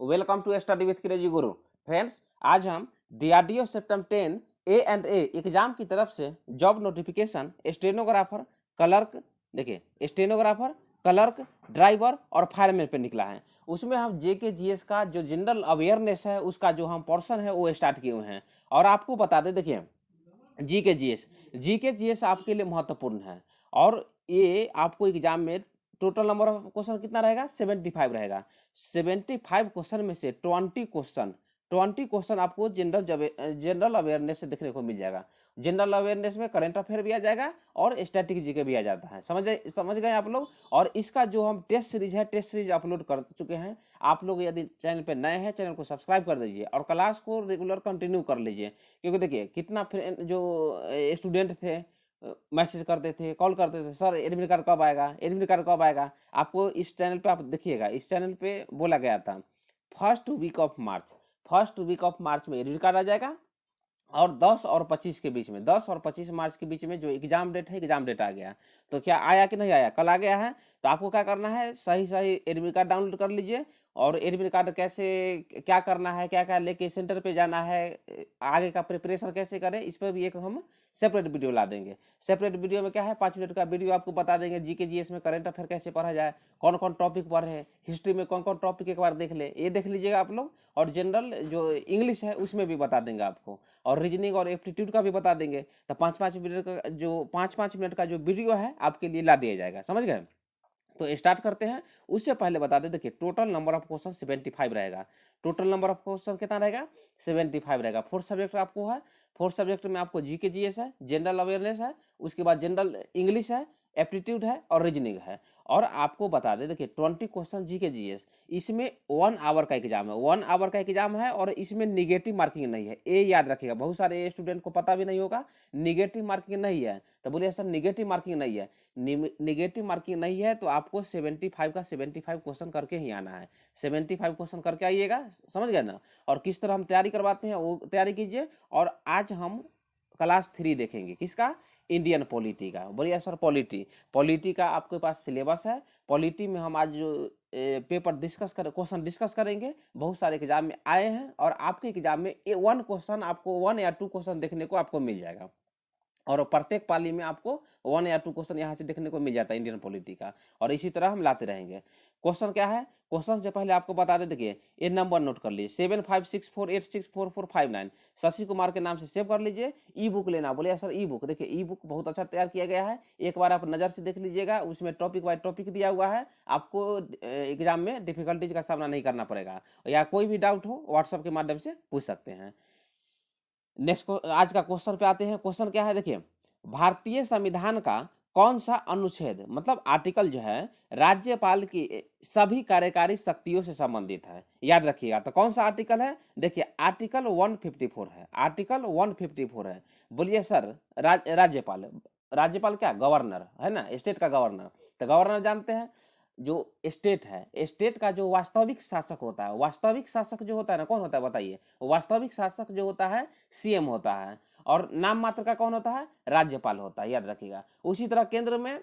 Welcome to study with crazy guru. Friends, आज हम DRDO September 10 A&A exam की तरफ से जॉब नोटिफिकेशन स्टेनोग्राफर, क्लर्क, देखिए स्टेनोग्राफर, क्लर्क, ड्राइवर और फायरमैन पे निकला है। उसमें हम जेके जीएस का जो जनरल अवेयरनेस है उसका जो हम पोर्शन है वो स्टार्ट किए हुए हैं। और आपको बता दें, देखिए जीके जीएस आपके लिए महत्वपूर्ण है और ये आपको एग्जाम में टोटल नंबर ऑफ क्वेश्चन कितना रहेगा, 75 रहेगा। 75 क्वेश्चन में से 20 क्वेश्चन आपको जनरल अवेयरनेस से देखने को मिल जाएगा। जनरल अवेयरनेस में करंट अफेयर भी आ जाएगा और स्टैटिक जीके भी आ जाता है। समझ गए आप लोग। और इसका जो हम टेस्ट सीरीज अपलोड कर चुके हैं। आप लोग यदि चैनल पे नए हैं, चैनल को सब्सक्राइब कर दीजिए और क्लास को रेगुलर कंटिन्यू कर लीजिए, क्योंकि देखिए कितना जो स्टूडेंट थे मैसेज करते थे, कॉल करते थे, सर एडमिट कार्ड कब आएगा, एडमिट कार्ड कब आएगा। आपको इस चैनल पे आप देखिएगा, इस चैनल पे बोला गया था फर्स्ट वीक ऑफ मार्च में एडमिट कार्ड आ जाएगा। और 10 और 25 के बीच में, 10 और 25 मार्च के बीच में जो एग्जाम डेट है, एग्जाम डेट आ गया। तो क्या आया कि नहीं आया, कल आ गया है। तो आपको क्या करना है, सही एडमिट कार्ड डाउनलोड कर लीजिए। और एडमिट कार्ड कैसे क्या करना है, क्या क्या लेके सेंटर पे जाना है, आगे का प्रिपरेशन कैसे करें, इस पर भी एक हम सेपरेट वीडियो ला देंगे। सेपरेट वीडियो में क्या है, 5 मिनट का वीडियो आपको बता देंगे जीके जीएस में करंट अफेयर कैसे पढ़ा जाए, कौन कौन टॉपिक पढ़े, हिस्ट्री में कौन कौन टॉपिक एक बार देख ले, ये देख लीजिएगा आप लोग। और जनरल जो इंग्लिश है उसमें भी बता देंगे आपको, और रीजनिंग और एप्टीट्यूड का भी बता देंगे। तो 5-5 मिनट का जो वीडियो है आपके लिए ला दिया जाएगा। समझ गए। तो स्टार्ट करते हैं। उससे पहले बता दें, देखिए टोटल नंबर ऑफ क्वेश्चन 75 रहेगा। टोटल नंबर ऑफ क्वेश्चन कितना रहेगा, 75 रहेगा। 4 सब्जेक्ट आपको है। 4 सब्जेक्ट में आपको जीके जीएस है, जनरल अवेयरनेस है, उसके बाद जनरल इंग्लिश है, एप्टीट्यूड है और रीजनिंग है। और आपको बता दें, देखिए 20 क्वेश्चन जीके जीएस, इसमें 1 आवर का एग्जाम है, 1 आवर का एग्जाम है। और इसमें निगेटिव मार्किंग नहीं है, ये याद रखिएगा। बहुत सारे स्टूडेंट को पता भी नहीं होगा, निगेटिव मार्किंग नहीं है। तो बोलिए सर निगेटिव मार्किंग नहीं है, निगेटिव मार्किंग नहीं है तो आपको 75 का 75 क्वेश्चन करके ही आना है। 75 क्वेश्चन करके आइएगा। समझ गए ना। और किस तरह हम तैयारी करवाते हैं वो तैयारी कीजिए। और आज हम क्लास 3 देखेंगे, किसका, इंडियन पॉलिटी का। बोलिए सर पॉलिटी का आपके पास सिलेबस है। पॉलिटी में हम आज जो पेपर क्वेश्चन डिस्कस करेंगे, बहुत सारे एग्जाम में आए हैं। और आपके एग्जाम में 1 क्वेश्चन आपको 1 या 2 क्वेश्चन देखने को आपको मिल जाएगा। और प्रत्येक पाली में आपको 1 या 2 क्वेश्चन यहाँ से देखने को मिल जाता है इंडियन पॉलिटी का। और इसी तरह हम लाते रहेंगे। क्वेश्चन क्या है, क्वेश्चन से पहले आपको बता दें, देखिए ये नंबर नोट कर लीजिए, 7564864459। शशि कुमार के नाम से सेव कर लीजिए। ई बुक लेना, बोले सर ई बुक, देखिए ई बुक बहुत अच्छा तैयार किया गया है। एक बार आप नजर से देख लीजिएगा, उसमें टॉपिक वाइज टॉपिक दिया हुआ है। आपको एग्जाम में डिफिकल्टीज का सामना नहीं करना पड़ेगा, या कोई भी डाउट हो व्हाट्सएप के माध्यम से पूछ सकते हैं। नेक्स्ट आज का क्वेश्चन पे आते हैं। क्वेश्चन क्या है, देखिए भारतीय संविधान का कौन सा अनुच्छेद, मतलब आर्टिकल जो है, राज्यपाल की सभी कार्यकारी शक्तियों से संबंधित है, याद रखिएगा। तो कौन सा आर्टिकल है, देखिए आर्टिकल 154 है, आर्टिकल 154 है। बोलिए सर राज्यपाल क्या, गवर्नर है ना, स्टेट का गवर्नर। तो गवर्नर जानते हैं, जो स्टेट है, स्टेट का जो वास्तविक शासक होता है, वास्तविक शासक जो होता है ना, कौन होता है बताइए, वास्तविक शासक जो होता है सीएम होता है। और नाम मात्र का कौन होता है, राज्यपाल होता है, याद रखिएगा। उसी तरह केंद्र में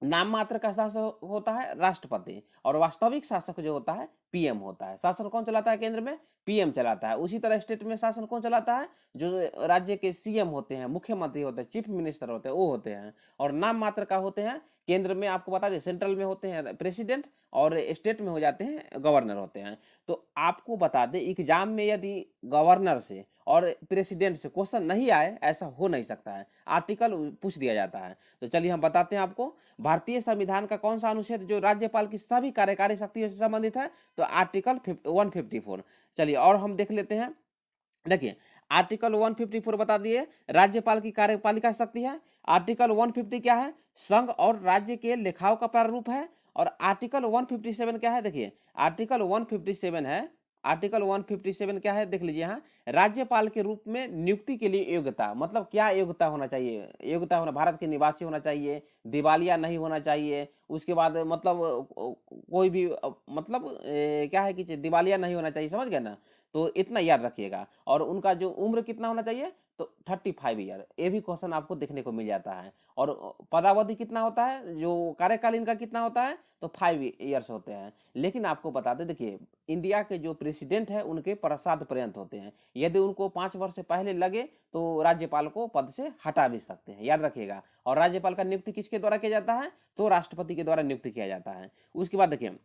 नाम मात्र का शासक होता है राष्ट्रपति, और वास्तविक शासक जो होता है पीएम होता है। शासन कौन चलाता है केंद्र में, पीएम चलाता है। उसी तरह स्टेट में शासन कौन चलाता है, जो राज्य के सीएम होते हैं, मुख्यमंत्री होते हैं, चीफ मिनिस्टर होते हैं, वो होते हैं। और नाम मात्र का होते हैं केंद्र में, आपको बता दें सेंट्रल में होते हैं प्रेसिडेंट, और स्टेट में हो जाते हैं गवर्नर होते हैं। तो आपको बता दें, एग्जाम में यदि गवर्नर से और प्रेसिडेंट से क्वेश्चन नहीं आए, ऐसा हो नहीं सकता है, आर्टिकल पूछ दिया जाता है। तो चलिए हम बताते हैं आपको, भारतीय संविधान का कौन सा अनुच्छेद जो राज्यपाल की सभी कार्यकारी शक्तियों से संबंधित है, तो आर्टिकल 154। चलिए और हम देख लेते हैं। देखिए आर्टिकल 154 बता दिए, राज्यपाल की कार्यपालिका शक्ति है। आर्टिकल 150 क्या है, संघ और राज्य के लेखाओं का प्रारूप है। और आर्टिकल 157 क्या है, देखिए आर्टिकल 157 है, आर्टिकल 157 क्या है देख लीजिए यहाँ, राज्यपाल के रूप में नियुक्ति के लिए योग्यता, मतलब क्या योग्यता होना चाहिए, योग्यता होना भारत के निवासी होना चाहिए, दिवालिया नहीं होना चाहिए। उसके बाद मतलब कोई भी मतलब क्या है कि दिवालिया नहीं होना चाहिए, समझ गए ना। तो इतना याद रखिएगा। और उनका जो उम्र कितना होना चाहिए, तो 35 ईयर, ये भी क्वेश्चन आपको देखने को मिल जाता है। और पदावधि कितना होता है, जो कार्यकाल इनका कितना होता है, तो 5 ईयर्स होते हैं। लेकिन आपको बता दें, देखिए इंडिया के जो प्रेसिडेंट है उनके प्रसाद पर्यंत होते हैं। यदि उनको 5 वर्ष से पहले लगे तो राज्यपाल को पद से हटा भी सकते हैं, याद रखिएगा। और राज्यपाल का नियुक्ति किसके द्वारा किया जाता है, तो राष्ट्रपति के द्वारा नियुक्ति किया जाता है। उसके बाद देखिए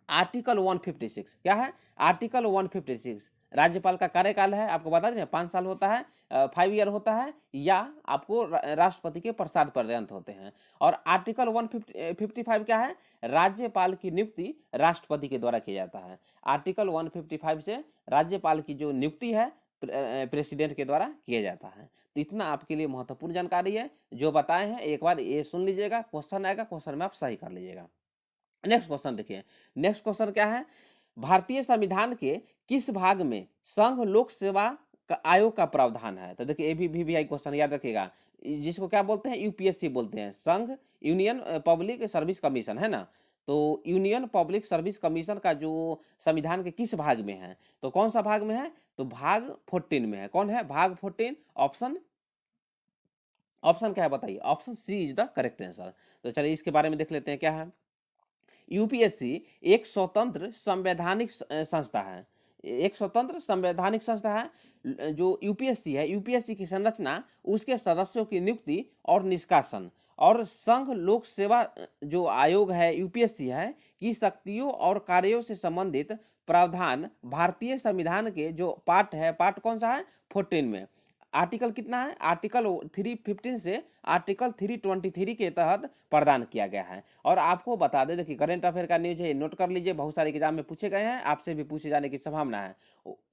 आर्टिकल 156 क्या है, आर्टिकल 156 राज्यपाल का कार्यकाल है, आपको बता दें 5 साल होता है, 5 ईयर होता है, या आपको राष्ट्रपति के प्रसाद पर्यंत होते हैं। और आर्टिकल 155 क्या है, राज्यपाल की नियुक्ति राष्ट्रपति के द्वारा किया जाता है। आर्टिकल 155 से राज्यपाल की जो नियुक्ति है प्रेसिडेंट के द्वारा किया जाता है। तो इतना आपके लिए महत्वपूर्ण जानकारी है जो बताए हैं, एक बार ये सुन लीजिएगा, क्वेश्चन आएगा, क्वेश्चन में आप सही कर लीजिएगा। नेक्स्ट क्वेश्चन देखिए, नेक्स्ट क्वेश्चन क्या है, भारतीय संविधान के किस भाग में संघ लोक सेवा आयोग का प्रावधान है। तो देखिए ये भी वीवीआई क्वेश्चन, याद रखिएगा, जिसको क्या बोलते हैं, यूपीएससी बोलते हैं, संघ यूनियन पब्लिक सर्विस कमीशन, है ना। तो यूनियन पब्लिक सर्विस कमीशन का जो संविधान के किस भाग में है, तो कौन सा भाग में है, तो भाग 14 में है। कौन है, भाग 14, ऑप्शन क्या है बताइए, option C is the correct answer. तो चलिए इसके बारे में देख लेते हैं क्या है। यूपीएससी एक स्वतंत्र संवैधानिक संस्था है, एक स्वतंत्र संवैधानिक संस्था है। जो यूपीएससी है, यूपीएससी की संरचना, उसके सदस्यों की नियुक्ति और निष्कासन, और संघ लोक सेवा जो आयोग है यूपीएससी है की शक्तियों और कार्यों से संबंधित प्रावधान भारतीय संविधान के जो पार्ट है, पार्ट कौन सा है, 14 में। आर्टिकल कितना है, आर्टिकल 315 से आर्टिकल 323 के तहत प्रदान किया गया है। और आपको बता दें, देखिए करंट अफेयर का न्यूज है, नोट कर लीजिए, बहुत सारे एग्जाम में पूछे गए हैं, आपसे भी पूछे जाने की संभावना है।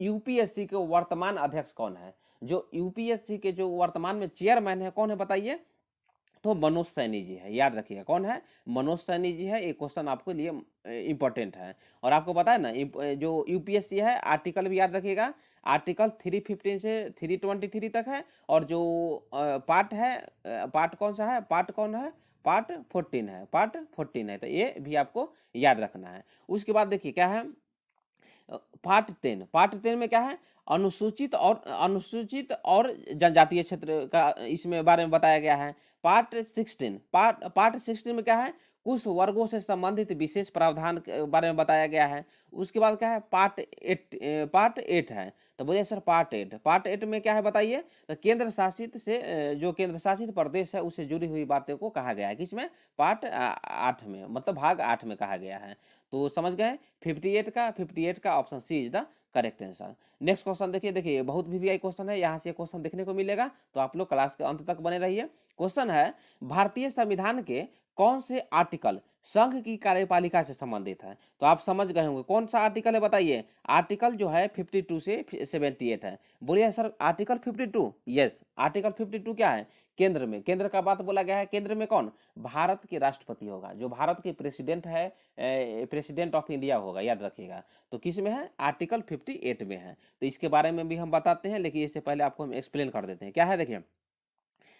यूपीएससी के वर्तमान अध्यक्ष कौन है, जो यूपीएससी के जो वर्तमान में चेयरमैन है कौन है बताइए, तो मनोज सैनी जी है, याद रखिएगा। कौन है, मनोज सैनी जी है। ये क्वेश्चन आपके लिए इंपॉर्टेंट है। और आपको पता है ना, जो यूपीएससी है, आर्टिकल भी याद रखिएगा, आर्टिकल 315 से 323 तक है। और जो पार्ट है, पार्ट कौन सा है, पार्ट कौन है, पार्ट 14 है, पार्ट 14 है। तो ये भी आपको याद रखना है। उसके बाद देखिए क्या है, पार्ट 10, पार्ट 10 में क्या है, अनुसूचित और जनजातीय क्षेत्र का इसमें बारे में बताया गया है। पार्ट 16, पार्ट 16 में क्या है, कुछ वर्गों से संबंधित विशेष प्रावधान के बारे में बताया गया है। उसके बाद क्या है, पार्ट 8 है। तो बोलिए सर पार्ट 8 में क्या है बताइए, तो केंद्र शासित से जो केंद्र शासित प्रदेश है उससे जुड़ी हुई बातें को कहा गया है, किसमें, पार्ट 8 में, मतलब भाग 8 में कहा गया है। तो समझ गए, 58 का option C is the correct answer. Next question देखिए बहुत वीवीआई क्वेश्चन है, यहाँ से क्वेश्चन देखने को मिलेगा, तो आप लोग क्लास के अंत तक बने रहिए। क्वेश्चन है, भारतीय संविधान के कौन से आर्टिकल संघ की कार्यपालिका से संबंधित है। तो आप समझ गए होंगे कौन सा आर्टिकल है बताइए, आर्टिकल जो है 52 से 78 है। बोलिए सर आर्टिकल 52, यस, आर्टिकल 52 क्या है, केंद्र में, केंद्र का बात बोला गया है। केंद्र में कौन, भारत के राष्ट्रपति होगा, जो भारत के प्रेसिडेंट है, प्रेसिडेंट ऑफ इंडिया होगा, याद रखिएगा। तो किस में है, आर्टिकल 58 में है। तो इसके बारे में भी हम बताते हैं, लेकिन इससे पहले आपको हम एक्सप्लेन कर देते हैं क्या है। देखिए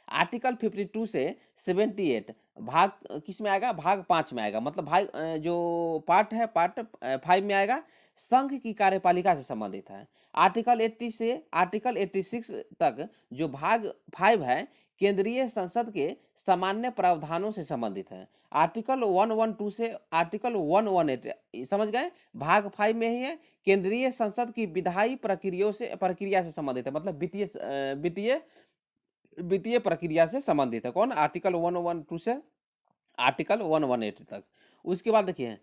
आर्टिकल 52 से 78 भाग किस में आएगा, भाग 5 में आएगा, मतलब भाग जो पार्ट है, पार्ट 5 में आएगा, संघ की कार्यपालिका से संबंधित है। आर्टिकल 80 से आर्टिकल 86 तक जो भाग 5 है, केंद्रीय संसद के सामान्य प्रावधानों से संबंधित है। आर्टिकल 112 से आर्टिकल 118 समझ गए, भाग 5 में ही है, केंद्रीय संसद की विधायी प्रक्रिया से संबंधित है, मतलब वित्तीय प्रक्रिया से संबंधित है। कौन, आर्टिकल 112 से आर्टिकल 118 तक। उसके बाद देखिए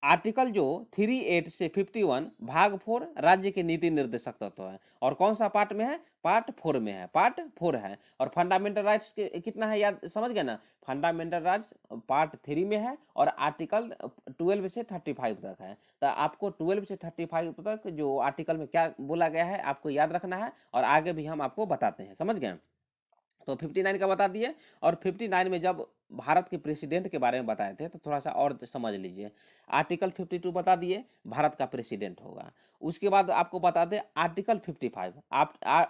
आर्टिकल जो 38 से 51 भाग 4 राज्य के नीति निर्देशक तत्व है। और कौन सा पार्ट में है, पार्ट 4 में है, पार्ट 4 है। और फंडामेंटल राइट्स के कितना है, याद समझ गए ना, फंडामेंटल राइट्स पार्ट 3 में है, और आर्टिकल 12 से 35 तक है। तो आपको 12 से 35 तक जो आर्टिकल में क्या बोला गया है आपको याद रखना है, और आगे भी हम आपको बताते हैं, समझ गए। तो 59 का बता दिए। और 59 में जब भारत के प्रेसिडेंट के बारे में बताए थे तो थोड़ा सा और समझ लीजिए। आर्टिकल 52 बता दिए, भारत का प्रेसिडेंट होगा। उसके बाद आपको बता दें आर्टिकल 55,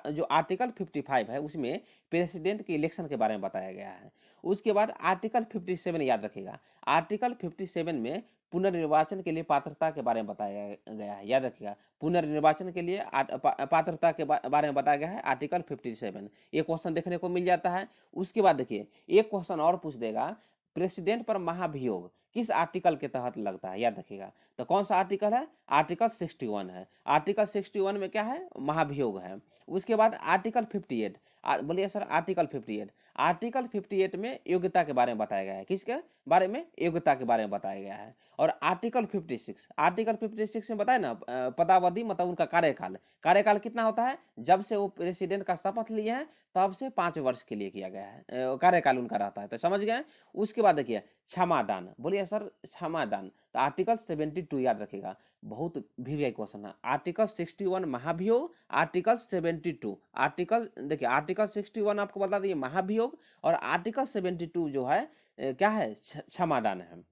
जो आर्टिकल 55 है उसमें प्रेसिडेंट के इलेक्शन के बारे में बताया गया है। उसके बाद आर्टिकल 57 याद रखिएगा, आर्टिकल 57 में पुनर्निर्वाचन के लिए पात्रता के बारे में बताया गया है, याद रखिएगा। पुनर्निर्वाचन के लिए पात्रता के बारे में बताया गया है आर्टिकल 57। ये क्वेश्चन देखने को मिल जाता है। उसके बाद देखिए एक क्वेश्चन और पूछ देगा, प्रेसिडेंट पर महाभियोग किस आर्टिकल के तहत लगता है, याद रखिएगा। तो कौन सा आर्टिकल है? आर्टिकल 61 है। आर्टिकल 61 में क्या है? महाभियोग है। उसके बाद आर्टिकल 58, बोलिए सर आर्टिकल 58। आर्टिकल 58 में योग्यता के बारे में बताया गया है। किसके बारे में? योग्यता के बारे में बताया गया है। और आर्टिकल 56, आर्टिकल 56 में बताया ना पदावधि मतलब उनका कार्यकाल, कार्यकाल कितना होता है? जब से वो प्रेसिडेंट का शपथ लिए हैं तब से 5 वर्ष के लिए किया गया है कार्यकाल उनका रहता है। तो समझ गए। उसके बाद देखिए क्षमादान, बोलिए सर क्षमादान। तो आर्टिकल 72 याद रखिएगा, बहुत वीवीआई क्वेश्चन है। आर्टिकल 61 महाभियोग, आर्टिकल 72, आर्टिकल देखिए आर्टिकल 61 आपको बता दिए महाभियोग, और आर्टिकल 72 जो है क्या है? क्षमादान है।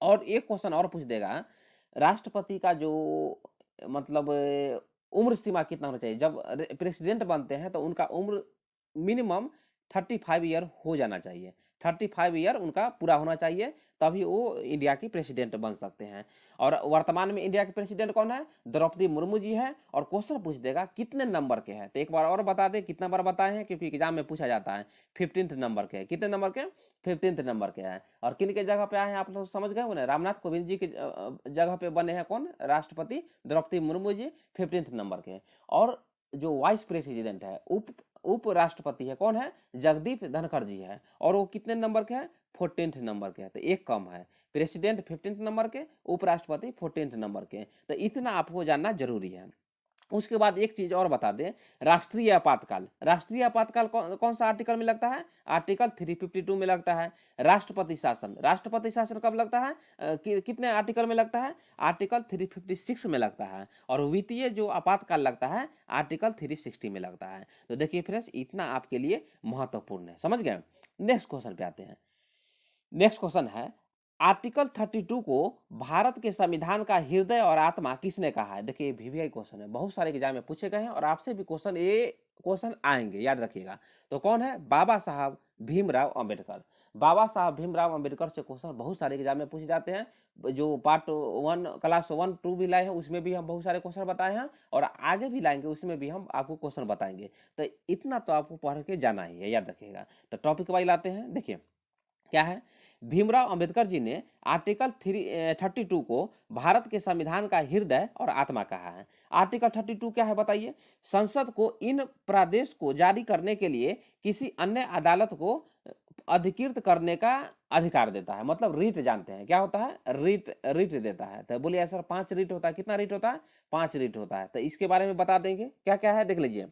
और एक क्वेश्चन और पूछ देगा, राष्ट्रपति का जो मतलब उम्र सीमा कितना होना चाहिए? जब प्रेसिडेंट बनते हैं तो उनका उम्र मिनिमम 35 ईयर हो जाना चाहिए। 35 ईयर उनका पूरा होना चाहिए, तभी वो इंडिया की प्रेसिडेंट बन सकते हैं। और वर्तमान में इंडिया के प्रेसिडेंट कौन है? द्रौपदी मुर्मू जी है। और क्वेश्चन पूछ देगा कितने नंबर के हैं, तो एक बार और बता दे कितना बार बताए हैं, क्योंकि एग्जाम में पूछा जाता है। 15th नंबर के। कितने नंबर के? 15th नंबर के हैं। और किन के जगह पे आए हैं आप लोग समझ गए हो ना? रामनाथ कोविंद जी के जगह पे बने हैं कौन? राष्ट्रपति द्रौपदी मुर्मू जी 15th नंबर के। और जो वाइस प्रेसिडेंट है, उप राष्ट्रपति है, कौन है? जगदीप धनखड़ जी है। और वो कितने नंबर के हैं? 14th नंबर के हैं। तो एक कम है। प्रेसिडेंट 15th नंबर के, उपराष्ट्रपति 14th नंबर के। तो इतना आपको जानना जरूरी है। उसके बाद एक चीज और बता दें, राष्ट्रीय आपातकाल। राष्ट्रीय आपातकाल कौन सा आर्टिकल में लगता है? आर्टिकल 352 में लगता है। राष्ट्रपति शासन, राष्ट्रपति शासन कब लगता है? कितने आर्टिकल में लगता है? आर्टिकल 356 में लगता है। और वित्तीय जो आपातकाल लगता है आर्टिकल 360 में लगता है। तो देखिए फ्रेंड्स, इतना आपके लिए महत्वपूर्ण है, समझ गए। नेक्स्ट क्वेश्चन पे आते हैं। नेक्स्ट क्वेश्चन है, आर्टिकल 32 को भारत के संविधान का हृदय और आत्मा किसने कहा है? देखिए वीवीआई क्वेश्चन है, बहुत सारे एग्जाम में पूछे गए हैं और आपसे भी क्वेश्चन आएंगे, याद रखिएगा। तो कौन है? बाबा साहब भीमराव अंबेडकर। बाबा साहब भीमराव अंबेडकर से क्वेश्चन बहुत सारे एग्जाम में पूछे जाते हैं। जो पार्ट 1 क्लास 1 2 भी लाए हैं उसमें भी हम बहुत सारे क्वेश्चन बताए हैं, और आगे भी लाएंगे उसमें भी हम आपको क्वेश्चन बताएंगे। तो इतना तो आपको पढ़ के जाना ही है, याद रखिएगा। तो टॉपिक वाइज लाते हैं। देखिए क्या है, भीमराव अंबेडकर जी ने आर्टिकल 32 को भारत के संविधान का हृदय और आत्मा कहा है। आर्टिकल 32 क्या है बताइए? संसद को इन प्रदेश को जारी करने के लिए किसी अन्य अदालत को अधिकृत करने का अधिकार देता है। मतलब रीट जानते हैं क्या होता है? रीट देता है। तो बोलिए सर 5 रीट होता है। कितना रीट होता है? 5 रीट होता है। तो इसके बारे में बता देंगे क्या क्या है, देख लीजिए।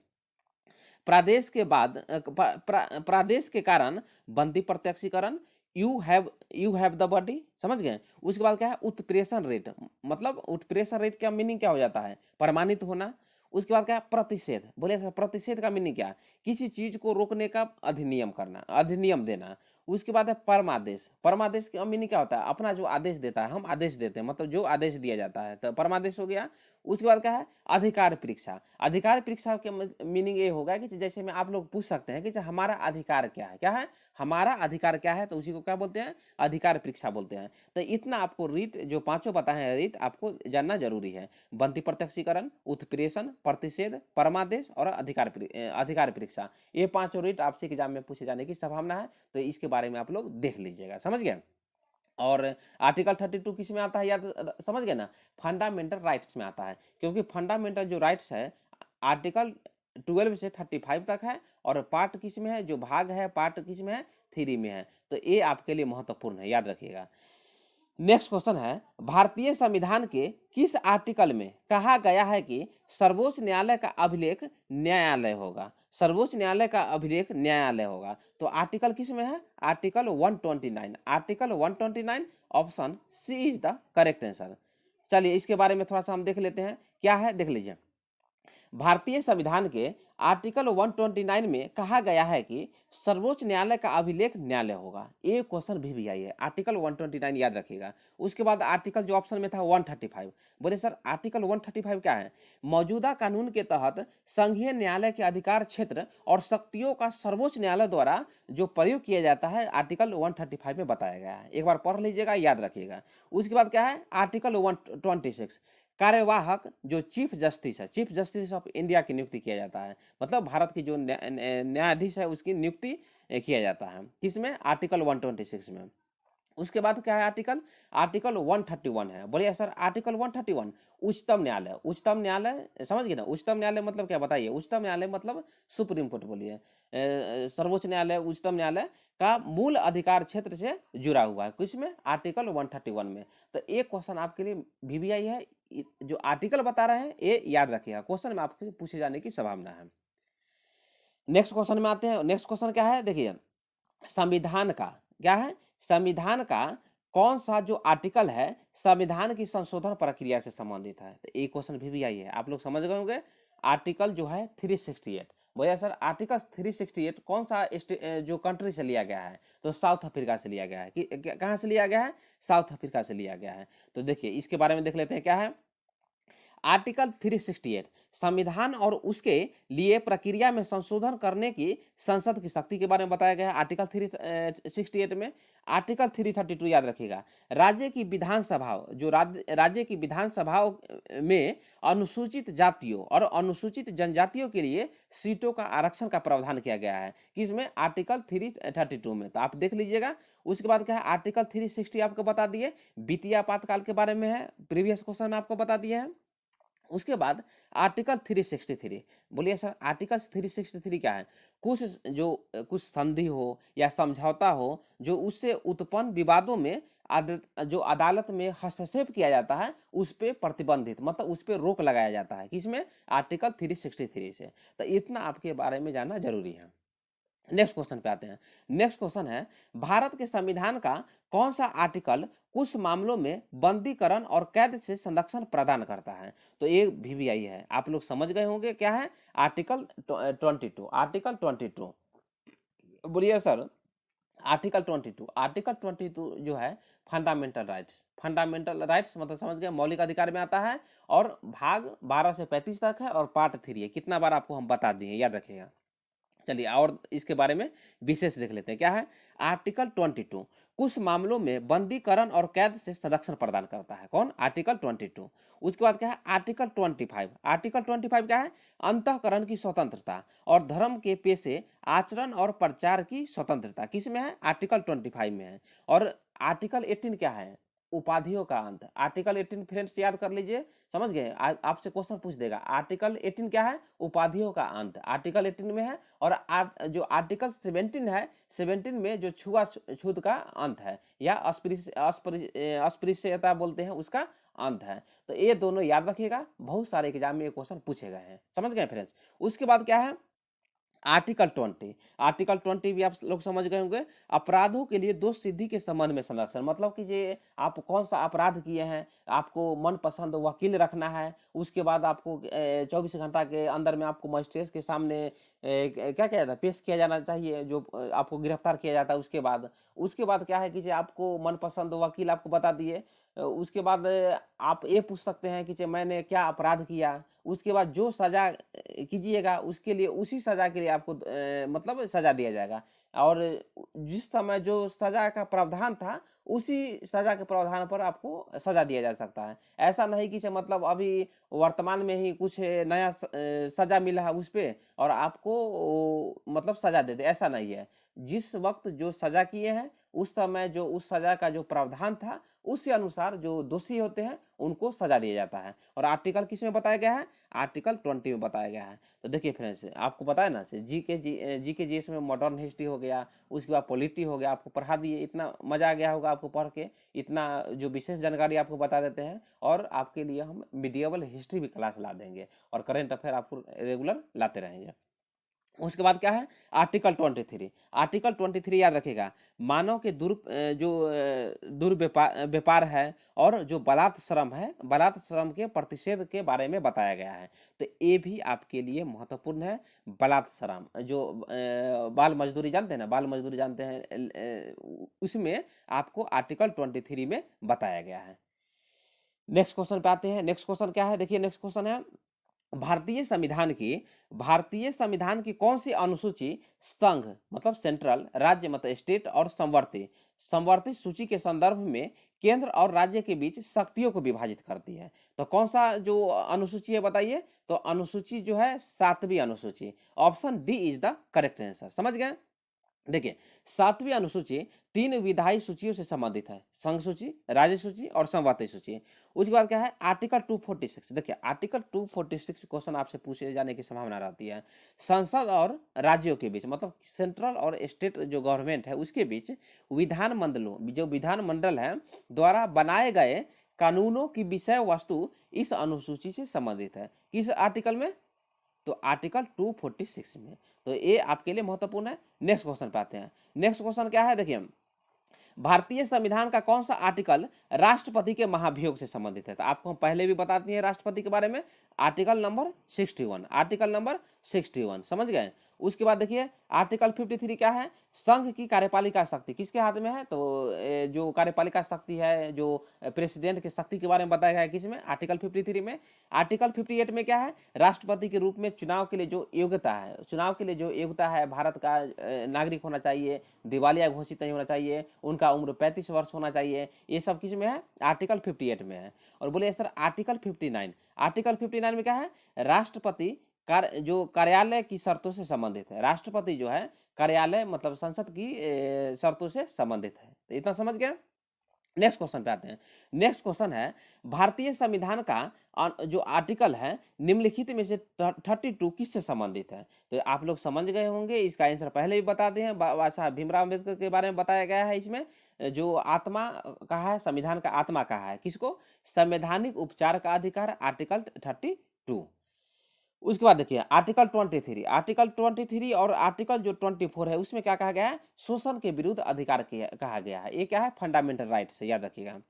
प्रादेश के बाद प्रादेश के कारण बंदी प्रत्यक्षीकरण, यू हैव द बॉडी, समझ गए। उसके बाद क्या है? उत्प्रेषण रेट। मतलब उत्प्रेषण रेट का मीनिंग क्या हो जाता है? प्रमाणित होना। उसके बाद क्या है? प्रतिषेध। बोले सर प्रतिषेध का मीनिंग क्या है? किसी चीज को रोकने का अधिनियम करना, अधिनियम देना। उसके बाद है परमादेश। परमादेश का मीनिंग क्या होता है? अपना जो आदेश देता है, हम आदेश देते हैं, मतलब जो आदेश दिया जाता है, तो परमादेश हो गया। उसके बाद क्या है? अधिकार परीक्षा। अधिकार परीक्षा के मीनिंग ये होगा कि जैसे में आप लोग पूछ सकते हैं कि हमारा अधिकार क्या है? क्या है हमारा अधिकार? क्या है? तो उसी को क्या बोलते हैं? अधिकार परीक्षा बोलते हैं। तो इतना आपको रीट जो पांचों बताए हैं रीट आपको जानना जरूरी है। बंदी प्रत्यक्षीकरण, उत्प्रेषण, प्रतिषेध, परमादेश और अधिकार परीक्षा। ये पांचों रीट आपसे एग्जाम में पूछे जाने की संभावना है। तो इसके बारे में आप लोग देख लीजिएगा, समझ गए। और आर्टिकल 32 किस में आता है? याद समझ गए ना? फंडामेंटल राइट्स में आता है। क्योंकि फंडामेंटल जो राइट्स है आर्टिकल 12 से 35 तक है। और पार्ट किस में है? जो भाग है पार्ट किस में है? 3 में है। तो ये आपके लिए महत्वपूर्ण है, याद रखिएगा। नेक्स्ट क्वेश्चन है, भारतीय संविधान के किस आर्टिकल में कहा गया है कि सर्वोच्च न्यायालय का अभिलेख न्यायालय होगा? सर्वोच्च न्यायालय का अभिलेख न्यायालय होगा। तो आर्टिकल किस में है? Article 129। Article 129 option C is the correct answer. चलिए इसके बारे में थोड़ा सा हम देख लेते हैं क्या है, देख लीजिए। भारतीय संविधान के आर्टिकल 129 में कहा गया है कि सर्वोच्च न्यायालय का अभिलेख न्यायालय होगा। ये क्वेश्चन भी आई है, आर्टिकल 129 याद रखिएगा। उसके बाद आर्टिकल जो ऑप्शन में था 135, बोले सर आर्टिकल 135 क्या है? मौजूदा कानून के तहत संघीय न्यायालय के अधिकार क्षेत्र और शक्तियों का सर्वोच्च न्यायालय द्वारा जो प्रयोग किया जाता है आर्टिकल 135 में बताया गया है। एक बार पढ़ लीजिएगा, याद रखिएगा। उसके बाद क्या है? आर्टिकल 126, कार्यवाहक जो चीफ जस्टिस है, चीफ जस्टिस ऑफ इंडिया की नियुक्ति किया जाता है, मतलब भारत की जो न्यायाधीश है उसकी नियुक्ति किया जाता है। किसमें? आर्टिकल 126 में। उसके बाद क्या है? आर्टिकल 131 है। बोलिए सर आर्टिकल 131 उच्चतम न्यायालय। उच्चतम न्यायालय समझ गए ना? उच्चतम न्यायालय मतलब क्या बताइए? उच्चतम न्यायालय मतलब सुप्रीम कोर्ट। बोलिए सर्वोच्च न्यायालय, उच्चतम न्यायालय का मूल अधिकार क्षेत्र से जुड़ा हुआ है। किसमें? आर्टिकल 131 में। तो एक क्वेश्चन आपके लिए वीवीआई है, जो आर्टिकल बता रहे हैं ये याद रखिएगा, क्वेश्चन में आपके पूछे जाने की संभावना है। नेक्स्ट क्वेश्चन में आते हैं। नेक्स्ट क्वेश्चन क्या है? देखिए संविधान का क्या है? संविधान का कौन सा जो आर्टिकल है संविधान की संशोधन प्रक्रिया से संबंधित है? तो एक क्वेश्चन भी आई है, आप लोग समझ गए होंगे। आर्टिकल जो है 368। भैया सर आर्टिकल 368 कौन सा जो कंट्री से लिया गया है? तो साउथ अफ्रीका से लिया गया है। कहाँ से लिया गया है? साउथ अफ्रीका से लिया गया है। तो देखिए इसके बारे में देख लेते हैं क्या है। आर्टिकल 368 संविधान और उसके लिए प्रक्रिया में संशोधन करने की संसद की शक्ति के बारे में बताया गया है आर्टिकल 368 में। आर्टिकल 332 याद रखिएगा, राज्य की विधानसभाओं, जो राज्य की विधानसभाओं में अनुसूचित जातियों और अनुसूचित जनजातियों के लिए सीटों का आरक्षण का प्रावधान किया गया है। किसमें? आर्टिकल 332 में। तो आप देख लीजिएगा। उसके बाद क्या है? आर्टिकल 360 आपको बता दिए, वित्तीय आपातकाल के बारे में है, प्रीवियस क्वेश्चन में आपको बता दिए हैं। उसके बाद आर्टिकल 363। बोलिए सर आर्टिकल 363 क्या है? कुछ संधि हो या समझौता हो जो उससे उत्पन्न विवादों में जो अदालत में हस्तक्षेप किया जाता है उस पे प्रतिबंधित, मतलब उस पे रोक लगाया जाता है। किसमें? आर्टिकल 363 से। तो इतना आपके बारे में जानना जरूरी है। नेक्स्ट क्वेश्चन पे आते हैं। नेक्स्ट क्वेश्चन है, भारत के संविधान का कौन सा आर्टिकल कुछ मामलों में बंदीकरण और कैद से संरक्षण प्रदान करता है? तो ये वीवीआई है, आप लोग समझ गए होंगे क्या है। आर्टिकल 22। आर्टिकल 22 बोलिए सर। आर्टिकल 22 जो है फंडामेंटल राइट्स। फंडामेंटल राइट्स मतलब समझ गए, मौलिक अधिकार में आता है। और भाग 12 से 35 तक है और पार्ट 3 है। कितना बार आपको हम बता दिए, याद रखिएगा। चलिए और इसके बारे में विशेष देख लेते हैं क्या है। आर्टिकल 22 कुछ मामलों में बंदीकरण और कैद से संरक्षण प्रदान करता है। कौन? आर्टिकल 22। उसके बाद क्या है? आर्टिकल 25। आर्टिकल 25 क्या है? अंतःकरण की स्वतंत्रता और धर्म के पेशे, आचरण और प्रचार की स्वतंत्रता। किस में है? आर्टिकल 25 में है। और आर्टिकल 18 क्या है? उपाधियों का अंत। आर्टिकल 18 फ्रेंड्स याद कर लीजिए, समझ गए। आपसे क्वेश्चन पूछ देगा। आर्टिकल 18 क्या है? उपाधियों का अंत आर्टिकल 18 में है। और जो आर्टिकल 17 है, 17 में जो छुआछूत का अंत है या अस्पृश्यता बोलते हैं उसका अंत है। तो ये दोनों याद रखिएगा, बहुत सारे एग्जाम में ये क्वेश्चन पूछे गए हैं। समझ गए फ्रेंड्स। उसके बाद क्या है? आर्टिकल 20। आर्टिकल 20 भी आप लोग समझ गए होंगे। अपराधों के लिए दोष सिद्धि के संबंध में संरक्षण, मतलब कि ये आप कौन सा अपराध किए हैं, आपको मनपसंद वकील रखना है। उसके बाद आपको 24 घंटा के अंदर में आपको मजिस्ट्रेट के सामने क्या किया जाता है? पेश किया जाना चाहिए। जो आपको गिरफ्तार किया जाता है उसके बाद क्या है कि आपको मनपसंद वकील आपको बता दिए। उसके बाद आप ये पूछ सकते हैं कि मैंने क्या अपराध किया। उसके बाद जो सजा कीजिएगा उसके लिए, उसी सजा के लिए आपको मतलब सजा दिया जाएगा। और जिस समय जो सजा का प्रावधान था उसी सजा के प्रावधान पर आपको सजा दिया जा सकता है। ऐसा नहीं कि मतलब अभी वर्तमान में ही कुछ नया सजा मिला है उस पे और आपको मतलब सजा दे दे, ऐसा नहीं है। जिस वक्त जो सजा किए हैं उस समय जो उस सजा का जो प्रावधान था उसी अनुसार जो दोषी होते हैं उनको सजा दिया जाता है। और आर्टिकल किस में बताया गया है? आर्टिकल 20 में बताया गया है। तो देखिए फ्रेंड्स, आपको बताया ना जीके जीएस में मॉडर्न हिस्ट्री हो गया, उसके बाद पॉलिटी हो गया, आपको पढ़ा दिए। इतना मजा आ गया होगा आपको पढ़ के, इतना जो विशेष जानकारी आपको बता देते हैं। और आपके लिए हम मिडिएवल हिस्ट्री भी क्लास ला देंगे और करेंट अफेयर आपको रेगुलर लाते रहेंगे। उसके बाद क्या है आर्टिकल 23। आर्टिकल 23 याद रखिएगा, मानव के दुर्व्यापार व्यापार है और जो बलात् श्रम है, बलात् श्रम के प्रतिषेध के बारे में बताया गया है। तो ये भी आपके लिए महत्वपूर्ण है। बलात् श्रम जो बाल मजदूरी जानते हैं ना, बाल मजदूरी जानते हैं, उसमें आपको आर्टिकल 23 में बताया गया है। नेक्स्ट क्वेश्चन पे आते हैं। नेक्स्ट क्वेश्चन क्या है, देखिए नेक्स्ट क्वेश्चन है भारतीय संविधान की कौन सी अनुसूची संघ मतलब सेंट्रल, राज्य मतलब स्टेट और संवर्ती सूची के संदर्भ में केंद्र और राज्य के बीच शक्तियों को विभाजित करती है? तो कौन सा जो अनुसूची है बताइए? तो अनुसूची जो है 7वीं अनुसूची। Option D is the correct answer. समझ गए? देखिए 7वीं अनुसूची 3 विधायी सूचियों से संबंधित है, संघ सूची, राज्य सूची और संवर्ती सूची। उसके बाद क्या है आर्टिकल 246। देखिए आर्टिकल 246 क्वेश्चन आपसे पूछे जाने की संभावना रहती है। संसद और राज्यों के बीच मतलब सेंट्रल और स्टेट जो गवर्नमेंट है उसके बीच विधानमंडल है द्वारा बनाए गए कानूनों की विषय वस्तु इस अनुसूची से संबंधित है। किस आर्टिकल में? तो आर्टिकल 246 में। तो ये आपके लिए महत्वपूर्ण है। नेक्स्ट क्वेश्चन पे आते हैं। नेक्स्ट क्वेश्चन क्या है, देखिए भारतीय संविधान का कौन सा आर्टिकल राष्ट्रपति के महाभियोग से संबंधित है? तो आपको हम पहले भी बता दिए राष्ट्रपति के बारे में, आर्टिकल नंबर 61, आर्टिकल नंबर 61। समझ गए? उसके बाद देखिए आर्टिकल 53 क्या है, संघ की कार्यपालिका शक्ति किसके हाथ में है? तो जो कार्यपालिका शक्ति है, जो प्रेसिडेंट की शक्ति के बारे में बताया गया है किसमें? आर्टिकल 53 में। आर्टिकल 58 में क्या है, राष्ट्रपति के रूप में चुनाव के लिए जो योग्यता है, भारत का नागरिक होना चाहिए, दिवालिया घोषित नहीं होना चाहिए, उनका उम्र 35 वर्ष होना चाहिए, ये सब किस में है? आर्टिकल 58 में है। और बोले सर आर्टिकल 59, आर्टिकल 59 में क्या है, राष्ट्रपति जो कार्यालय की शर्तों से संबंधित है। राष्ट्रपति जो है कार्यालय मतलब संसद की शर्तों से संबंधित है। तो इतना समझ गया? नेक्स्ट क्वेश्चन पे आते हैं। नेक्स्ट क्वेश्चन है भारतीय संविधान का जो आर्टिकल है निम्नलिखित में से 32 किससे संबंधित है? तो आप लोग समझ गए होंगे, इसका आंसर पहले भी बता दिए हैं। बाबा भीमराव अम्बेडकर के बारे में बताया गया है। इसमें जो आत्मा कहा है, संविधान का आत्मा कहा है किसको? संवैधानिक उपचार का अधिकार, आर्टिकल 32। उसके बाद देखिए आर्टिकल 23 और आर्टिकल जो 24 है उसमें क्या कहा गया है? शोषण के विरुद्ध अधिकार कहा गया है। ये क्या है? फंडामेंटल राइट से, याद रखिएगा।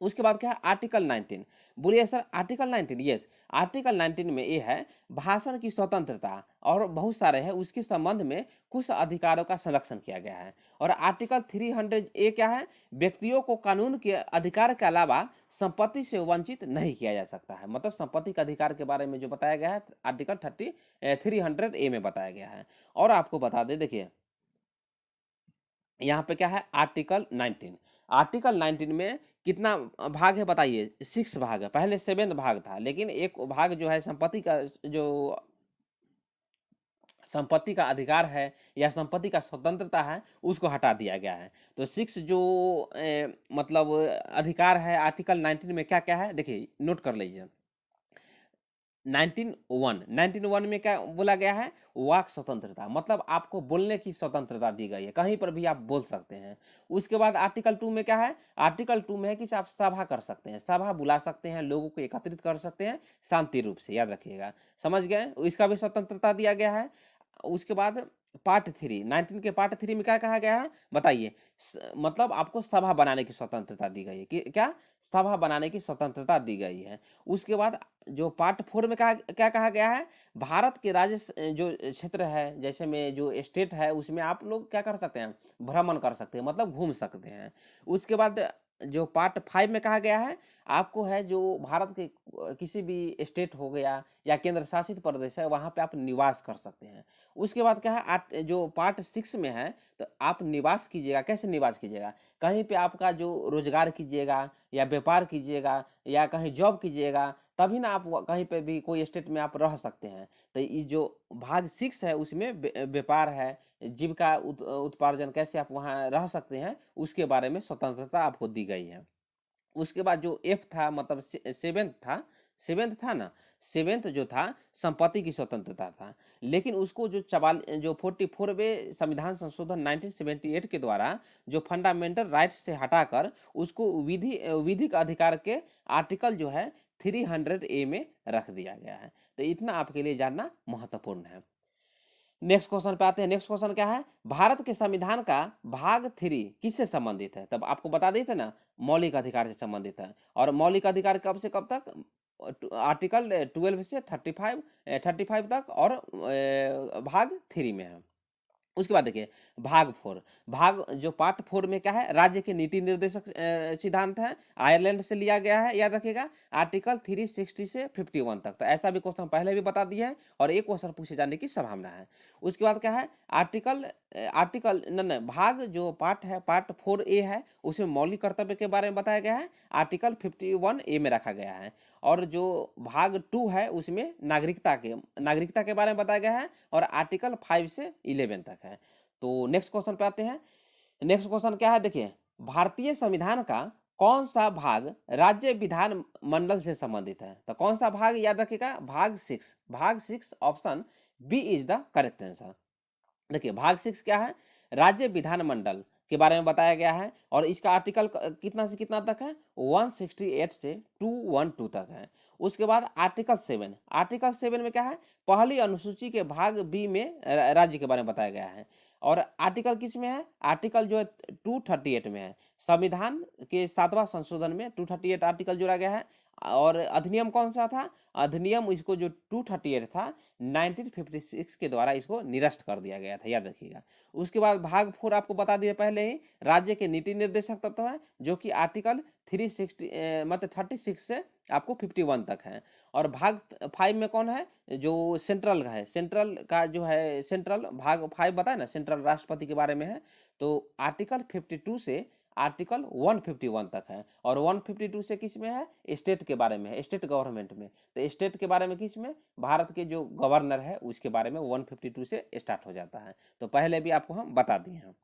उसके बाद क्या है आर्टिकल 19। बोलिए सर आर्टिकल 19, यस आर्टिकल 19 में ये है भाषण की स्वतंत्रता और बहुत सारे हैं, उसके संबंध में कुछ अधिकारों का संरक्षण किया गया है। और आर्टिकल 300 ए क्या है, व्यक्तियों को कानून के अधिकार के अलावा संपत्ति से वंचित नहीं किया जा सकता है। मतलब संपत्ति के अधिकार के बारे में जो बताया गया है आर्टिकल 300 ए में बताया गया है। और आपको बता दें देखिए यहाँ पे क्या है आर्टिकल 19। आर्टिकल 19 में कितना भाग है बताइए? 6 भाग है। पहले 7 भाग था, लेकिन एक भाग जो है संपत्ति का अधिकार है या संपत्ति का स्वतंत्रता है उसको हटा दिया गया है। तो 6 जो मतलब अधिकार है आर्टिकल 19 में क्या क्या है देखिए नोट कर लीजिए। 19(1) में क्या बोला गया है? वाक स्वतंत्रता, मतलब आपको बोलने की स्वतंत्रता दी गई है, कहीं पर भी आप बोल सकते हैं। उसके बाद आर्टिकल 2 में क्या है? आर्टिकल 2 में है कि आप सभा कर सकते हैं, सभा बुला सकते हैं, लोगों को एकत्रित कर सकते हैं शांति रूप से, याद रखिएगा। समझ गए? इसका भी स्वतंत्रता दिया गया है। उसके बाद पार्ट 3, 19 के पार्ट 3 में क्या कहा गया है बताइए? मतलब आपको सभा बनाने की स्वतंत्रता दी गई है कि क्या? सभा बनाने की स्वतंत्रता दी गई है। उसके बाद जो पार्ट 4 में क्या कहा गया है? भारत के राज्य जो क्षेत्र है, जैसे में जो स्टेट है उसमें आप लोग क्या कर सकते हैं? भ्रमण कर सकते हैं, मतलब घूम सकते हैं। उसके बाद जो पार्ट 5 में कहा गया है आपको है जो भारत के किसी भी स्टेट हो गया या केंद्र शासित प्रदेश है वहां पे आप निवास कर सकते हैं। उसके बाद क्या है जो पार्ट 6 में है, तो आप निवास कीजिएगा। कैसे निवास कीजिएगा? कहीं पे आपका जो रोजगार कीजिएगा या व्यापार कीजिएगा या कहीं जॉब कीजिएगा, तभी ना आप कहीं पे भी कोई स्टेट में आप रह सकते हैं। तो ये जो भाग 6 है उसमें व्यापार है, जीविका उत्पार्जन कैसे आप वहाँ रह सकते हैं उसके बारे में स्वतंत्रता आपको दी गई है। उसके बाद जो एफ था मतलब सेवेंथ था ना, सेवेंथ जो था संपत्ति की स्वतंत्रता था। लेकिन उसको जो 44वें संविधान संशोधन 1978 के द्वारा जो फंडामेंटल राइट से हटाकर उसको विधिक अधिकार के आर्टिकल जो है 300 ए में रख दिया गया है। तो इतना आपके लिए जानना महत्वपूर्ण है। नेक्स्ट क्वेश्चन पे आते हैं। नेक्स्ट क्वेश्चन क्या है, भारत के संविधान का भाग 3 किससे संबंधित है? तब आपको बता दी थे ना, मौलिक अधिकार से संबंधित है। और मौलिक अधिकार कब से कब तक? आर्टिकल 12 से 35 तक, और भाग 3 में है। उसके बाद देखिए भाग 4, भाग जो पार्ट 4 में क्या है, राज्य के नीति निर्देशक सिद्धांत है, आयरलैंड से लिया गया है, याद रखिएगा, आर्टिकल 360 से 51 तक। तो ऐसा भी क्वेश्चन पहले भी बता दिया है और एक क्वेश्चन पूछे जाने की संभावना है। उसके बाद क्या है, आर्टिकल न भाग जो पार्ट है, पार्ट 4A है, उसमें मौलिक कर्तव्य के बारे में बताया गया है, आर्टिकल 51A में रखा गया है। और जो भाग 2 है उसमें नागरिकता के बारे में बताया गया है, और आर्टिकल 5 से 11 तक है। तो नेक्स्ट क्वेश्चन पे आते हैं। नेक्स्ट क्वेश्चन क्या है, देखिए, भारतीय संविधान का कौन सा भाग राज्य विधान मंडल से संबंधित है? तो कौन सा भाग, याद रखिएगा, भाग 6, भाग 6 option B is the correct answer. देखिए भाग 6 क्या है, राज्य विधानमंडल के बारे में बताया गया है, और इसका आर्टिकल कितना से कितना तक है, 168 से 212 तक है। उसके बाद आर्टिकल 7, आर्टिकल 7 में क्या है, पहली अनुसूची के भाग बी में राज्य के बारे में बताया गया है। और आर्टिकल किस में है, आर्टिकल जो है 238 में है, संविधान के 7वां संशोधन में 238 आर्टिकल जोड़ा गया है। और अधिनियम कौन सा था, अधिनियम इसको जो 238 था 1956 के द्वारा इसको निरस्त कर दिया गया था, याद रखिएगा। उसके बाद भाग 4 आपको बता दिए पहले ही, राज्य के नीति निर्देशक तत्व है, जो कि आर्टिकल 360 मतलब 36 से आपको 51 तक है। और भाग 5 में कौन है, जो सेंट्रल का है, सेंट्रल का जो है, सेंट्रल भाग 5 बताया ना, सेंट्रल राष्ट्रपति के बारे में है। तो आर्टिकल 52 से आर्टिकल 151 तक है। और 152 से किस में है, स्टेट के बारे में है, स्टेट गवर्नमेंट में। तो स्टेट के बारे में किस में, भारत के जो गवर्नर है उसके बारे में 152 से स्टार्ट हो जाता है। तो पहले भी आपको हम बता दिए हैं।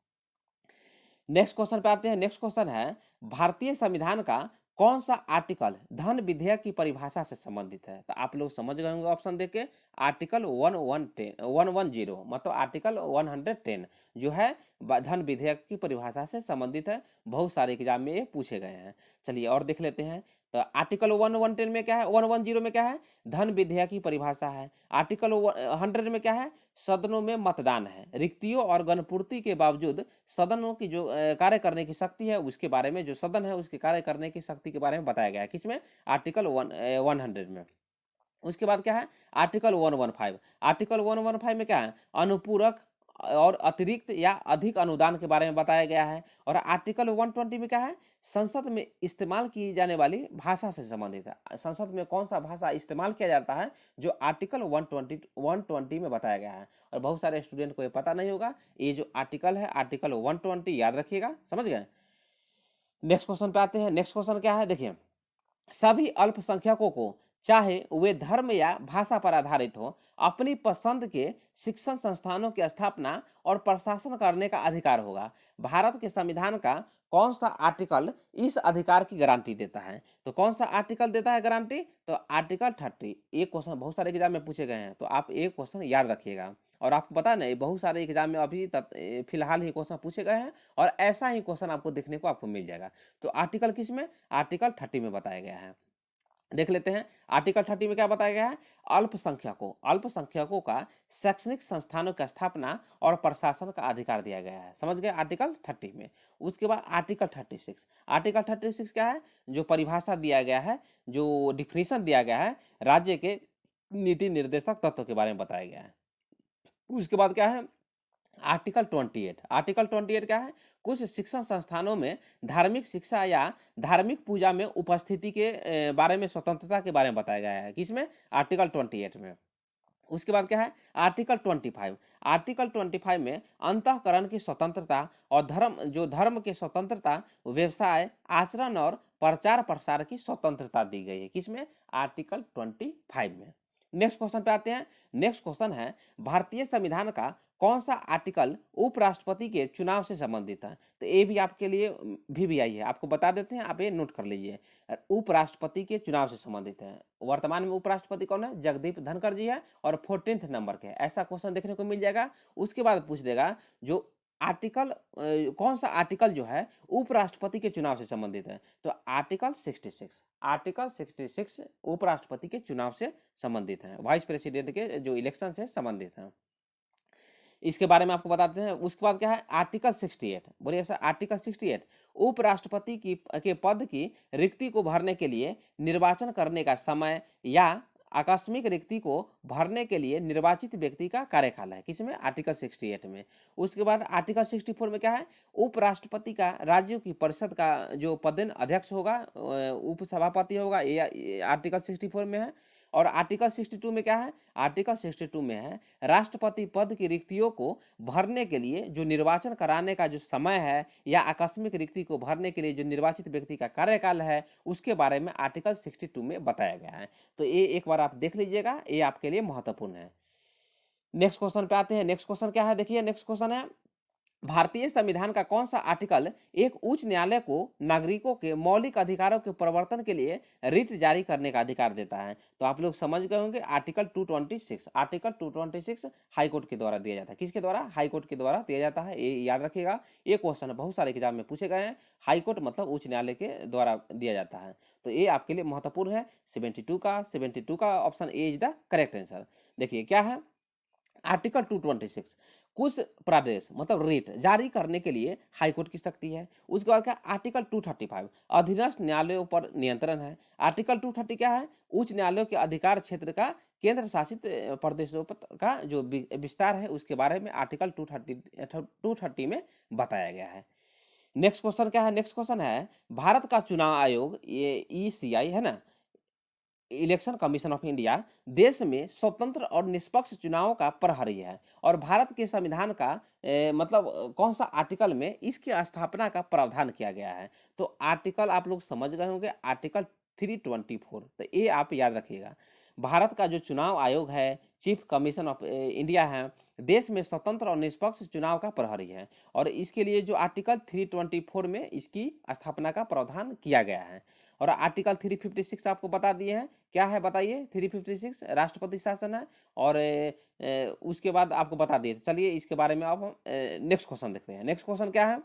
नेक्स्ट क्वेश्चन पे आते हैं। नेक्स्ट क्वेश्चन है, भारतीय संविधान का कौन सा आर्टिकल धन विधेयक की परिभाषा से संबंधित है? तो आप लोग समझ गए होंगे ऑप्शन देख के, आर्टिकल 110 मतलब आर्टिकल 110 जो है धन विधेयक की परिभाषा से संबंधित है। बहुत सारे एग्जाम में ये पूछे गए हैं। चलिए और देख लेते हैं। तो आर्टिकल 110 में क्या है, 110 में क्या है, धन विधेयक की परिभाषा है। आर्टिकल 100 में क्या है, सदनों में मतदान है, रिक्तियों और गणपूर्ति के बावजूद सदनों की जो कार्य करने की शक्ति है उसके बारे में, जो सदन है उसके कार्य करने की शक्ति के बारे में बताया गया है, किसमें, आर्टिकल 100 में। उसके बाद क्या है, आर्टिकल 115, आर्टिकल 115 में क्या है, अनुपूरक और अतिरिक्त या अधिक अनुदान के बारे में बताया गया है। और आर्टिकल 120 में क्या है, संसद में इस्तेमाल की जाने वाली भाषा से संबंधित है, संसद में कौन सा भाषा इस्तेमाल किया जाता है, जो आर्टिकल 120 में बताया गया है। और बहुत सारे स्टूडेंट को ये पता नहीं होगा, ये जो आर्टिकल है आर्टिकल 120 याद रखिएगा, समझ गए। नेक्स्ट क्वेश्चन पे आते हैं। नेक्स्ट क्वेश्चन क्या है, देखिए, सभी अल्पसंख्यकों को चाहे वे धर्म या भाषा पर आधारित हो, अपनी पसंद के शिक्षण संस्थानों की स्थापना और प्रशासन करने का अधिकार होगा। भारत के संविधान का कौन सा आर्टिकल इस अधिकार की गारंटी देता है? तो कौन सा आर्टिकल देता है गारंटी, तो आर्टिकल 30। एक क्वेश्चन बहुत सारे एग्जाम में पूछे गए हैं, तो आप एक क्वेश्चन याद रखिएगा। और आपको पता नहीं, बहुत सारे एग्जाम में अभी फिलहाल ही क्वेश्चन पूछे गए हैं, और ऐसा ही क्वेश्चन आपको देखने को आपको मिल जाएगा। तो आर्टिकल किस में, आर्टिकल 30 में बताया गया है। देख लेते हैं आर्टिकल 30 में क्या बताया गया है, अल्पसंख्यकों का शैक्षणिक संस्थानों की स्थापना और प्रशासन का अधिकार दिया गया है, समझ गए, आर्टिकल 30 में। उसके बाद आर्टिकल 36, आर्टिकल 36 क्या है, जो परिभाषा दिया गया है, जो डिफिनीशन दिया गया है, राज्य के नीति निर्देशक तत्व के बारे में बताया गया है। उसके बाद क्या है, आर्टिकल 28, आर्टिकल 28 क्या है, कुछ शिक्षण संस्थानों में धार्मिक शिक्षा या धार्मिक पूजा में उपस्थिति के बारे में स्वतंत्रता के बारे में बताया गया है, किसमें, आर्टिकल 28 में। उसके बाद क्या है, आर्टिकल 25, आर्टिकल 25 में अंतःकरण की स्वतंत्रता और धर्म के स्वतंत्रता, व्यवसाय, आचरण और प्रचार प्रसार की स्वतंत्रता दी गई है, किसमें, आर्टिकल 25 में। नेक्स्ट क्वेश्चन पे आते हैं। नेक्स्ट क्वेश्चन है, भारतीय संविधान का कौन सा आर्टिकल उपराष्ट्रपति के चुनाव से संबंधित है? तो ये भी आपके लिए VVI है, आपको बता देते हैं, आप ये नोट कर लीजिए। उपराष्ट्रपति के चुनाव से संबंधित है। वर्तमान में उपराष्ट्रपति कौन है, जगदीप धनखड़ जी है, और 14th नंबर के, ऐसा क्वेश्चन देखने को मिल जाएगा। उसके बाद पूछ देगा जो आर्टिकल कौन सा आर्टिकल जो है उपराष्ट्रपति के चुनाव से संबंधित है, तो आर्टिकल 66, आर्टिकल 66 उपराष्ट्रपति के चुनाव से संबंधित है, वाइस प्रेसिडेंट के जो इलेक्शन से संबंधित है। इसके बारे में आपको बताते हैं। उसके बाद क्या है, आर्टिकल 68, बोलिए सर, आर्टिकल 68 उपराष्ट्रपति की के पद की रिक्ति को भरने के लिए निर्वाचन करने का समय या आकस्मिक रिक्ति को भरने के लिए निर्वाचित व्यक्ति का कार्यकाल है, किसमें, आर्टिकल 68 में। उसके बाद आर्टिकल 64 में क्या है, उपराष्ट्रपति का राज्यों की परिषद का जो पदेन अध्यक्ष होगा, उपसभापति होगा, ये आर्टिकल 64 में है। और आर्टिकल 62 में क्या है, आर्टिकल 62 में है राष्ट्रपति पद की रिक्तियों को भरने के लिए जो निर्वाचन कराने का जो समय है या आकस्मिक रिक्ति को भरने के लिए जो निर्वाचित व्यक्ति का कार्यकाल है, उसके बारे में आर्टिकल 62 में बताया गया है। तो ये एक बार आप देख लीजिएगा, ये आपके लिए महत्वपूर्ण है। नेक्स्ट क्वेश्चन पे आते हैं। नेक्स्ट क्वेश्चन क्या है, देखिए नेक्स्ट क्वेश्चन है, भारतीय संविधान का कौन सा आर्टिकल एक उच्च न्यायालय को नागरिकों के मौलिक अधिकारों के प्रवर्तन के लिए रिट जारी करने का अधिकार देता है? तो आप लोग समझ गए होंगे, आर्टिकल 226। आर्टिकल 226 हाईकोर्ट के द्वारा दिया जाता है। किसके द्वारा? हाईकोर्ट के द्वारा दिया जाता है, ये याद रखिएगा। ये क्वेश्चन बहुत सारे एग्जाम में पूछे गए हैं। हाईकोर्ट मतलब उच्च न्यायालय के द्वारा दिया जाता है, तो ये आपके लिए महत्वपूर्ण है। 72 का option A is the correct answer. देखिए क्या है, आर्टिकल 226 कुछ प्रदेश मतलब रिट जारी करने के लिए हाईकोर्ट की शक्ति है। उसके बाद क्या, आर्टिकल 235 अधीनस्थ न्यायालयों पर नियंत्रण है। आर्टिकल 230 क्या है, उच्च न्यायालयों के अधिकार क्षेत्र का केंद्र शासित प्रदेशों का जो विस्तार है, उसके बारे में आर्टिकल 230 में बताया गया है। नेक्स्ट क्वेश्चन क्या है, नेक्स्ट क्वेश्चन है, भारत का चुनाव आयोग, ये ECI है ना, इलेक्शन कमीशन ऑफ इंडिया, देश में स्वतंत्र और निष्पक्ष चुनावों का प्रहरी है। और भारत के संविधान का मतलब कौन सा आर्टिकल में इसकी स्थापना का प्रावधान किया गया है? तो आर्टिकल आप लोग समझ गए होंगे, आर्टिकल 324। तो ये आप याद रखिएगा। भारत का जो चुनाव आयोग है, चीफ कमीशन ऑफ इंडिया है, देश में स्वतंत्र और निष्पक्ष चुनाव का प्रहरी है। और इसके लिए जो आर्टिकल 324 में इसकी स्थापना का प्रावधान किया गया है। और आर्टिकल 356 आपको बता दिए हैं, क्या है बताइए? 356 राष्ट्रपति शासन है। और उसके बाद आपको बता दिए। चलिए इसके बारे में अब नेक्स्ट क्वेश्चन देखते हैं। नेक्स्ट क्वेश्चन क्या है,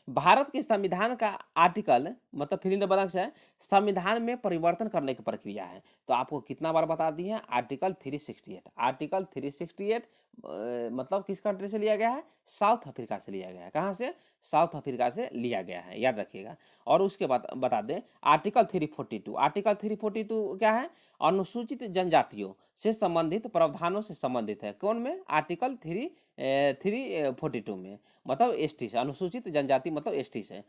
भारत के संविधान का आर्टिकल मतलब फिर बदल है संविधान में परिवर्तन करने की प्रक्रिया है। तो आपको कितना बार बता दी है, आर्टिकल 368। आर्टिकल 368 मतलब किस कंट्री से लिया गया है? साउथ अफ्रीका से लिया गया है। कहाँ से? साउथ अफ्रीका से लिया गया है, याद रखिएगा। और उसके बाद बता दें आर्टिकल 342। आर्टिकल 342 क्या है? अनुसूचित जनजातियों से संबंधित प्रावधानों से संबंधित है। कौन में? आर्टिकल 342 में, मतलब ST से, अनुसूचित जनजाति मतलब ST से।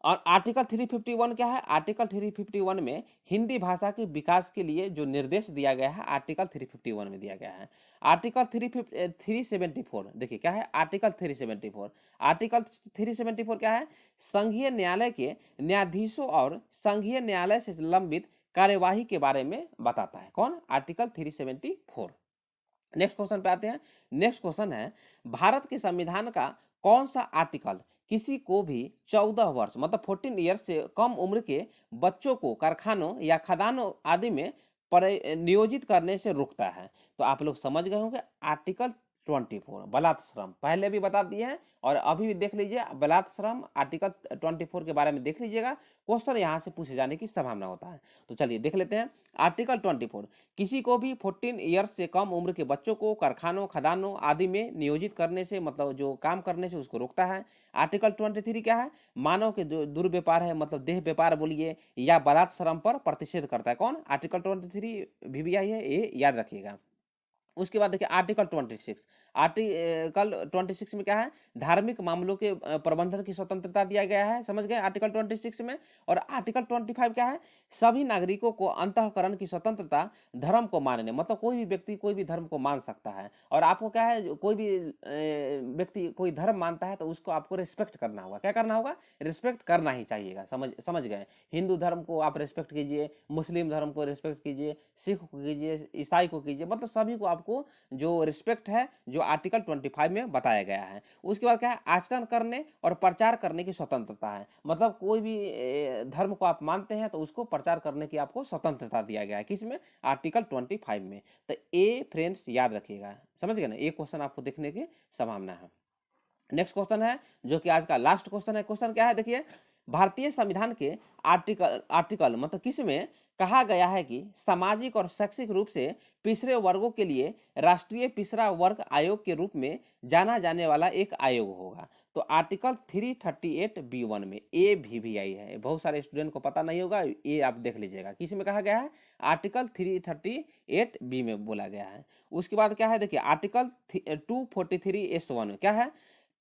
और आर्टिकल 351 क्या है? आर्टिकल 351 में हिंदी भाषा के विकास के लिए जो निर्देश दिया गया है, आर्टिकल 351 में दिया गया है। आर्टिकल 374 देखिए क्या है, आर्टिकल 374। आर्टिकल 374 क्या है? संघीय न्यायालय के न्यायाधीशों और संघीय न्यायालय से लंबित कार्यवाही के बारे में बताता है। कौन? आर्टिकल 374। नेक्स्ट क्वेश्चन पे आते हैं। नेक्स्ट क्वेश्चन है, भारत के संविधान का कौन सा आर्टिकल किसी को भी 14 वर्ष मतलब 14 ईयर्स से कम उम्र के बच्चों को कारखानों या खदानों आदि में नियोजित करने से रोकता है? तो आप लोग समझ गए होंगे, आर्टिकल 24 बलात् श्रम, पहले भी बता दिए हैं और अभी भी देख लीजिए। बलात् श्रम आर्टिकल 24 के बारे में देख लीजिएगा, क्वेश्चन यहाँ से पूछे जाने की संभावना होता है। तो चलिए देख लेते हैं। आर्टिकल 24 किसी को भी 14 ईयर्स से कम उम्र के बच्चों को कारखानों खदानों आदि में नियोजित करने से मतलब जो काम करने से उसको रोकता है। आर्टिकल 23 क्या है? मानव के जो दुर्व्यापार है मतलब देह व्यापार बोलिए या बलात् श्रम पर प्रतिषेध करता है। कौन? आर्टिकल 23 VBI है, ये याद रखिएगा। उसके बाद देखिए आर्टिकल 26। आर्टिकल 26 में क्या है? धार्मिक मामलों के प्रबंधन की स्वतंत्रता दिया गया है, समझ गए, आर्टिकल 26 में। और आर्टिकल 25 क्या है? सभी नागरिकों को अंतःकरण की स्वतंत्रता, धर्म को मानने मतलब कोई भी व्यक्ति कोई भी धर्म को मान सकता है। और आपको क्या है, कोई भी व्यक्ति कोई धर्म मानता है तो उसको आपको रिस्पेक्ट करना होगा। क्या करना होगा? रिस्पेक्ट करना ही चाहिएगा, समझ गए। हिंदू धर्म को आप रिस्पेक्ट कीजिए, मुस्लिम धर्म को रिस्पेक्ट कीजिए, सिख को कीजिए, ईसाई को कीजिए, मतलब सभी को आपको जो रिस्पेक्ट है जो आर्टिकल 25 में बताया गया है। उसके बाद क्या है? आचरण करने और प्रचार करने की स्वतंत्रता है, मतलब कोई भी धर्म को आप मानते हैं तो उसको प्रचार करने की आपको स्वतंत्रता दिया गया है। किसमें? आर्टिकल 25 में। तो ए फ्रेंड्स याद रखिएगा, समझ गए ना, ये क्वेश्चन आपको देखने की संभावना है। नेक्स्ट क्वेश्चन है जो कि आज का लास्ट क्वेश्चन है। क्वेश्चन क्या है देखिए, भारतीय संविधान के आर्टिकल मतलब किसमें कहा गया है कि सामाजिक और शैक्षिक रूप से पिछड़े वर्गों के लिए राष्ट्रीय पिछड़ा वर्ग आयोग के रूप में जाना जाने वाला एक आयोग होगा। तो आर्टिकल 338B1 में ए भी आई है, बहुत सारे स्टूडेंट को पता नहीं होगा, ये आप देख लीजिएगा किस में कहा गया है, आर्टिकल 338B में बोला गया है। उसके बाद क्या है देखिए, आर्टिकल 243S1 में क्या है,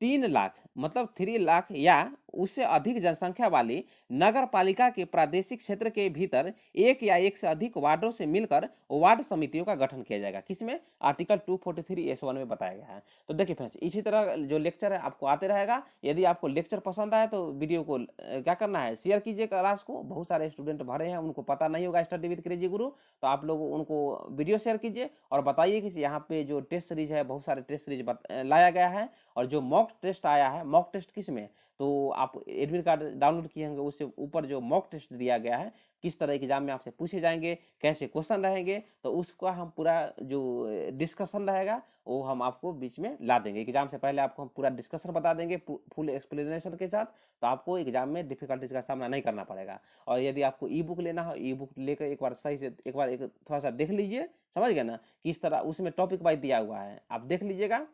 3 लाख मतलब 3 लाख या उससे अधिक जनसंख्या वाली नगर पालिका के प्रादेशिक क्षेत्र के भीतर एक या एक से अधिक वार्डों से मिलकर वार्ड समितियों का गठन किया जाएगा। किसमें, आर्टिकल 243S1 में बताया गया है। तो देखिए फ्रेंड्स, इसी तरह जो लेक्चर है आपको आते रहेगा। यदि आपको लेक्चर पसंद आए तो वीडियो को क्या करना है, शेयर कीजिए क्लास को। बहुत सारे स्टूडेंट भरे हैं, उनको पता नहीं होगा स्टडी विद क्रेजी गुरु, तो आप लोग उनको वीडियो शेयर कीजिए और बताइए कि यहाँ पे जो टेस्ट सीरीज है, बहुत सारे टेस्ट सीरीज लाया गया है। और जो मॉक टेस्ट आया है, मॉक टेस्ट किस में, तो आप एडमिट कार्ड डाउनलोड किए होंगे, उससे ऊपर जो मॉक टेस्ट दिया गया है, किस तरह के एग्जाम में आपसे पूछे जाएंगे, कैसे क्वेश्चन रहेंगे, तो उसका हम पूरा जो डिस्कशन रहेगा वो हम आपको बीच में ला देंगे। एग्जाम से पहले आपको हम पूरा डिस्कशन बता देंगे फुल एक्सप्लेनेशन के साथ, तो आपको एग्जाम में डिफिकल्टीज का सामना नहीं करना पड़ेगा। और यदि आपको ई बुक लेना हो, ई बुक लेकर एक बार सही से एक बार थोड़ा सा देख लीजिए, समझ गए ना, किस तरह उसमें टॉपिक वाइज दिया हुआ है, आप देख लीजिएगा।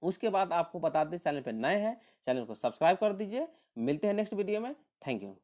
उसके बाद आपको बता दें, चैनल पे नए हैं, चैनल को सब्सक्राइब कर दीजिए। मिलते हैं नेक्स्ट वीडियो में। Thank you.